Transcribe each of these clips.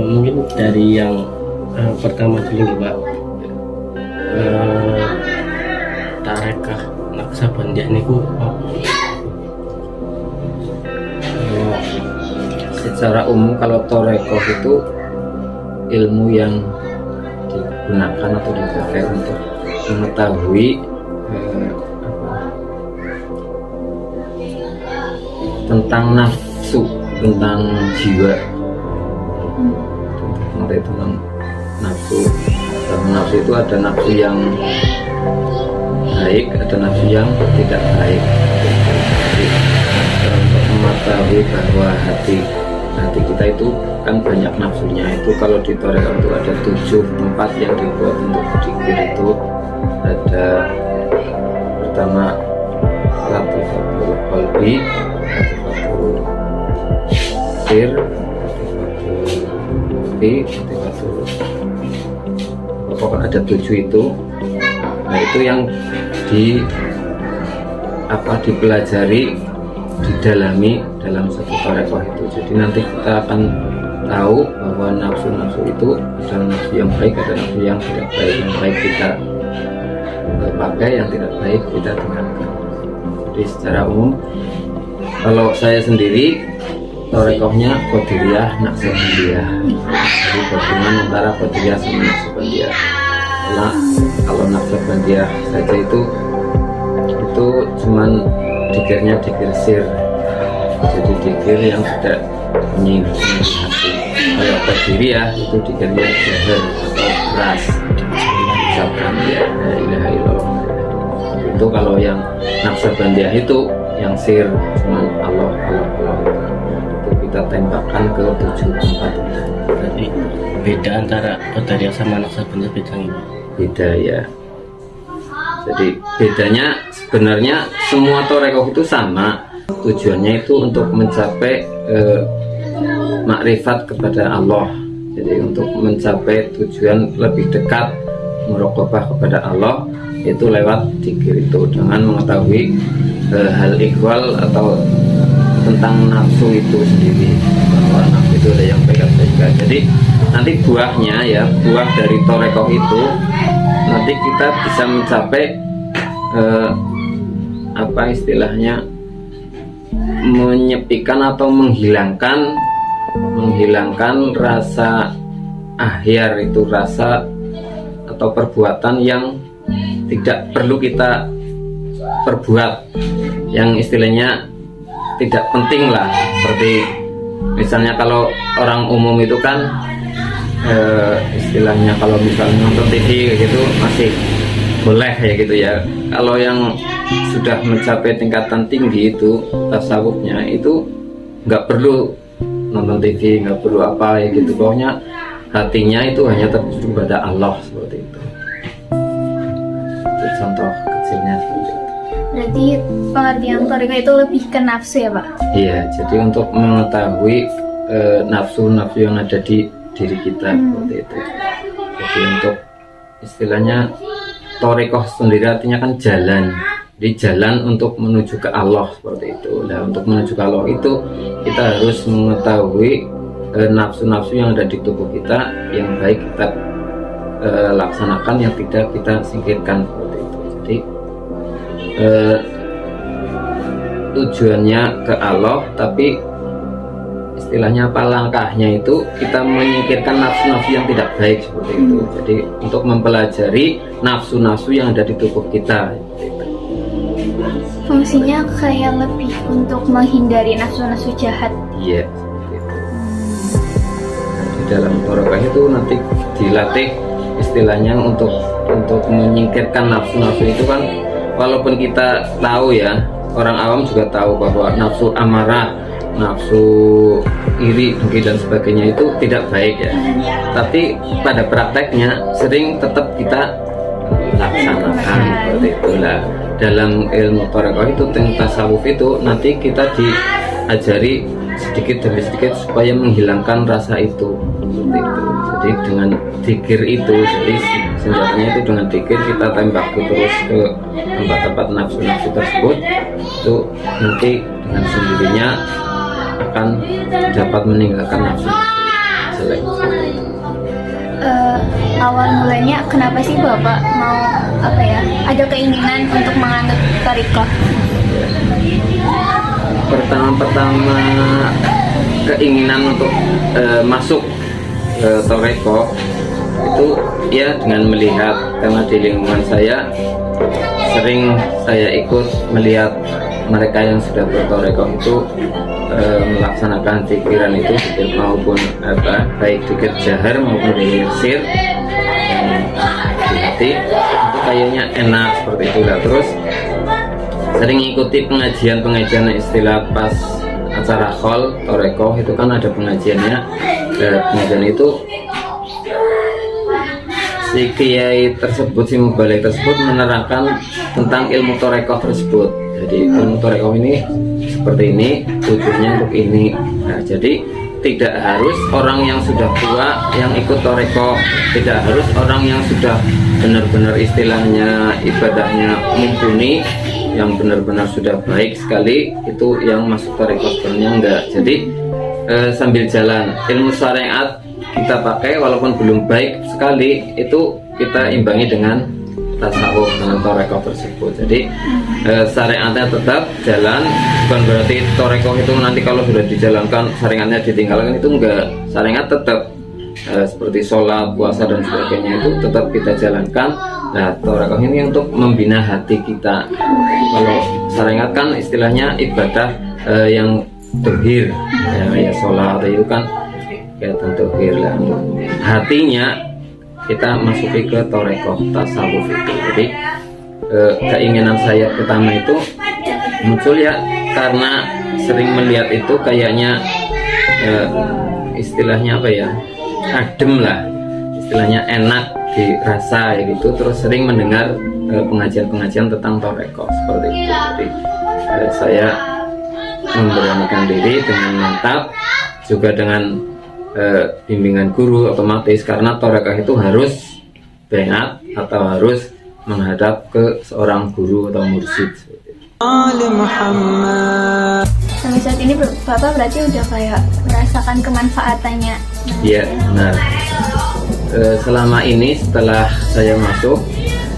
Mungkin dari yang pertama dulu nih Pak, tarekah Naksabandia niku apa? Secara umum kalau torekoh itu ilmu yang digunakan atau dipakai untuk mengetahui tentang nafsu, tentang jiwa, tentang nafsu. Dalam nafsu itu ada nafsu yang baik, ada nafsu yang tidak baik. Jadi, untuk mengetahui bahwa hati kita itu kan banyak nafsunya, itu kalau di torekoh itu ada 7 tempat yang dibuat untuk berzikir. Itu ada pertama latifatul qalbi, latifatul sir, latifatul pokoknya ada 7 itu. Nah itu yang dipelajari, didalami dalam satu torekoh itu. Jadi nanti kita akan tahu bahwa nafsu-nafsu itu ada nafsu yang baik, ada nafsu yang tidak baik. Yang baik kita pakai, yang tidak baik kita tinggalkan. Jadi secara umum kalau saya sendiri torekohnya Qadiriyah Naksabandia. Jadi gabungan antara Qadiriyah sama Naksabandia. Karena kalau Naksabandia saja itu cuman dikirnya dikir sir, jadi dikir yang tidak menyinggung hati. Kalau Qadiriyah itu dikirnya jahar atau keras, ucapkan ya la ilaha illallah. Itu kalau yang Naksabandia itu yang sir, cuman Allah itu kita tembakkan ke 7 tempat. Jadi beda antara Qadiriyah sama Naksabandia bedanya? Beda ya. Jadi bedanya sebenarnya semua torekoh itu sama, tujuannya itu untuk mencapai makrifat kepada Allah. Jadi untuk mencapai tujuan lebih dekat muraqabah kepada Allah itu lewat zikir itu, dengan mengetahui hal ikhwal atau tentang nafsu itu sendiri, bahwa nafsu itu ada yang baik ada juga. Jadi nanti buahnya ya, buah dari torekoh itu nanti kita bisa mencapai apa istilahnya, menyepikan atau menghilangkan rasa ahyar, itu rasa atau perbuatan yang tidak perlu kita perbuat, yang istilahnya tidak penting lah. Seperti misalnya kalau orang umum itu kan istilahnya kalau misalnya nonton TV gitu masih boleh ya gitu ya. Kalau yang sudah mencapai tingkatan tinggi itu tasawufnya, itu nggak perlu nonton TV, nggak perlu apa ya gitu, pokoknya hatinya itu hanya tertuju kepada Allah, seperti itu. Itu contoh kecilnya seperti itu. Berarti pengertian toriko itu lebih ke nafsu ya Pak? Iya, jadi untuk mengetahui nafsu-nafsu yang ada di diri kita, seperti itu. Jadi untuk istilahnya torikoh sendiri artinya kan jalan, jadi jalan untuk menuju ke Allah, seperti itu. Nah untuk menuju ke Allah itu kita harus mengetahui nafsu-nafsu yang ada di tubuh kita, yang baik kita laksanakan, yang tidak kita singkirkan, seperti itu. Jadi tujuannya ke Allah, tapi istilahnya apa, langkahnya itu kita menyingkirkan nafsu-nafsu yang tidak baik, seperti itu. Jadi untuk mempelajari nafsu-nafsu yang ada di tubuh kita, seperti itu. Fungsinya kayak lebih untuk menghindari nafsu-nafsu jahat. Iya, seperti itu. Nah, di dalam torekoh itu nanti dilatih istilahnya untuk menyingkirkan nafsu-nafsu itu kan, walaupun kita tahu ya, orang awam juga tahu bahwa nafsu amarah, nafsu iri, dengki dan sebagainya itu tidak baik ya. Tapi pada prakteknya sering tetap kita laksanakan, seperti itulah. Dalam ilmu torekoh itu, tasawuf itu nanti kita diajari sedikit demi sedikit supaya menghilangkan rasa itu, seperti itu. Jadi dengan zikir itu, jadi senjatanya itu dengan zikir kita tembak terus ke tempat-tempat nafsu-nafsu tersebut, itu nanti dengan sendirinya akan dapat meninggalkan nafsu jelek. awal mulanya kenapa sih Bapak mau apa ya, ada keinginan untuk menganut thariqah? Pertama keinginan untuk masuk ke thariqah itu ya dengan melihat, karena di lingkungan saya sering saya ikut melihat mereka yang sudah berthariqah itu melaksanakan pikiran itu maupun baik zikir jahar maupun zikir sir hati itu kayaknya enak seperti itu lah. Terus sering ikuti pengajian istilah pas acara khol thariqah itu kan ada pengajiannya. Pengajian itu si kiai tersebut, si mubalik tersebut menerangkan tentang ilmu thariqah tersebut. Jadi ilmu thariqah ini seperti ini, tujuannya untuk ini. Nah, jadi tidak harus orang yang sudah tua yang ikut thariqah, tidak harus orang yang sudah benar-benar istilahnya ibadahnya mumpuni, yang benar-benar sudah baik sekali itu yang masuk thariqah, sebenarnya enggak. Jadi sambil jalan ilmu syariat kita pakai walaupun belum baik sekali, itu kita imbangi dengan tasawuf, dengan thariqah tersebut. Jadi syariatnya tetap jalan, bukan berarti thariqah itu nanti kalau sudah dijalankan syariatnya ditinggalkan, itu enggak. Syariat tetap seperti sholat, puasa dan sebagainya itu tetap kita jalankan. Nah, thariqah ini untuk membina hati kita. Kalau syariat kan istilahnya ibadah yang tauhid, ya sholat itu kan kegiatan tauhid lah. Hatinya kita masuki ke thariqah tasawuf itu. Jadi keinginan saya pertama itu muncul ya karena sering melihat itu kayaknya istilahnya apa ya, adem lah, istilahnya enak dirasa ya gitu. Terus sering mendengar pengajian-pengajian tentang thariqah seperti itu. Jadi saya memberanikan diri dengan mantap, juga dengan bimbingan guru otomatis, karena thariqah itu harus baiat atau harus menghadap ke seorang guru atau mursyid. Sampai saat ini Bapak berarti udah kayak merasakan kemanfaatannya. Iya, benar. Selama ini setelah saya masuk,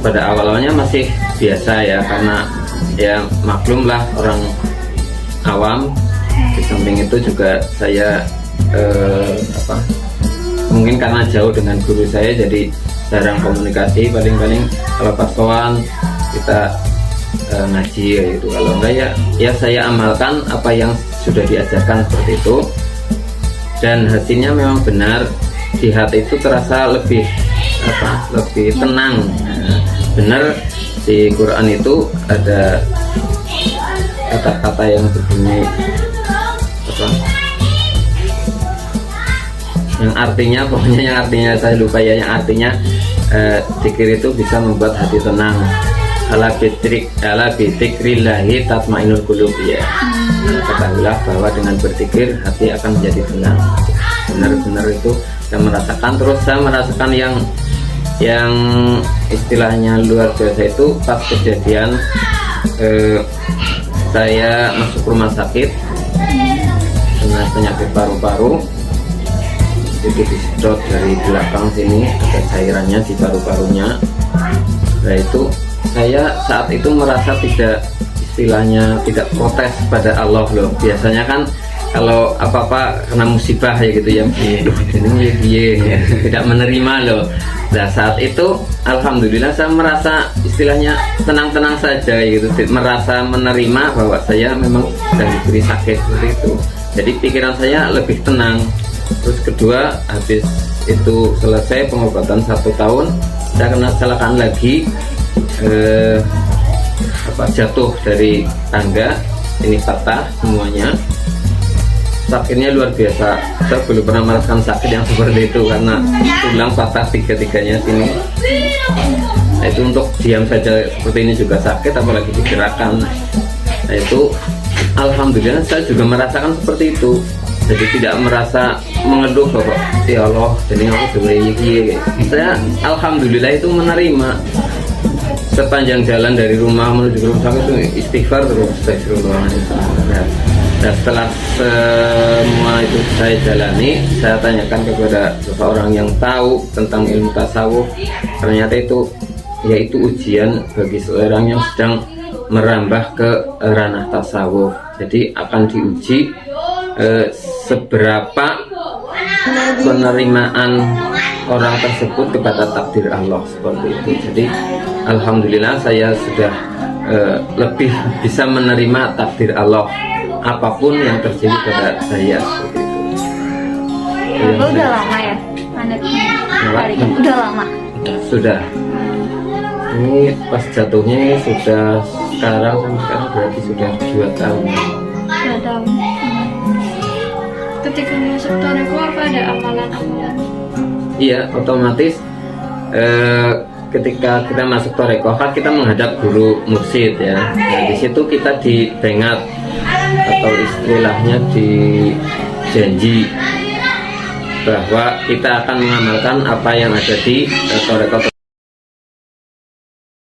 pada awalnya masih biasa ya, karena ya maklum lah orang awam. Di samping itu juga saya mungkin karena jauh dengan guru saya jadi jarang komunikasi, paling-paling kalau pas kawan kita ngaji ya gitu. Kalau enggak ya saya amalkan apa yang sudah diajarkan seperti itu, dan hasilnya memang benar. Di hati itu terasa lebih lebih tenang. Benar, di Quran itu ada kata-kata yang berbunyi yang artinya, pokoknya yang artinya saya lupa ya, yang artinya zikir itu bisa membuat hati tenang. Ala bidzikrillahi tatmainul qulub ya. Ketahuilah bahwa dengan berzikir hati akan menjadi tenang. Benar-benar itu saya merasakan. Terus saya merasakan yang istilahnya luar biasa itu pas kejadian saya masuk rumah sakit dengan penyakit paru-paru. Jadi disedot dari belakang sini, ada cairannya di paru-parunya. Nah itu saya saat itu merasa tidak, istilahnya tidak protes pada Allah loh. Biasanya kan kalau apa-apa kena musibah ya gitu ya, ini tidak menerima loh. Nah saat itu alhamdulillah saya merasa istilahnya tenang-tenang saja gitu, merasa menerima bahwa saya memang sedang diberi sakit seperti itu. Jadi pikiran saya lebih tenang. Terus kedua, habis itu selesai pengobatan 1 tahun, saya kena kecelakaan lagi, jatuh dari tangga, ini patah semuanya. Sakitnya luar biasa. Saya belum pernah merasakan sakit yang seperti itu, karena tulang patah tiga-tiganya sini. Nah, itu untuk diam saja seperti ini juga sakit, apalagi digerakkan. Nah itu alhamdulillah saya juga merasakan seperti itu. Jadi tidak merasa mengeluh bahwa ya Allah jadi aku begini. Saya alhamdulillah itu menerima. Sepanjang jalan dari rumah menuju ke rumah sakit itu istighfar terus, astagfirullah. Nah, setelah semua itu saya jalani, saya tanyakan kepada seseorang yang tahu tentang ilmu tasawuf. Ternyata itu yaitu ujian bagi seorang yang sedang merambah ke ranah tasawuf. Jadi akan diuji seberapa penerimaan orang tersebut kepada takdir Allah, seperti itu. Jadi alhamdulillah saya sudah lebih bisa menerima takdir Allah apapun yang terjadi pada saya, seperti itu. Bapak udah lama ya manutnya? Udah lama. Sudah. Ini pas jatuhnya sudah sekarang berarti sudah 2 tahun. 2 tahun. Ketika masuk Toreko apa ada amalan-amalan? Iya, otomatis ketika kita masuk Toreko kan kita menghadap guru mursyid ya. Nah, di situ kita dibengat atau istilahnya dijanji bahwa kita akan mengamalkan apa yang ada di Toreko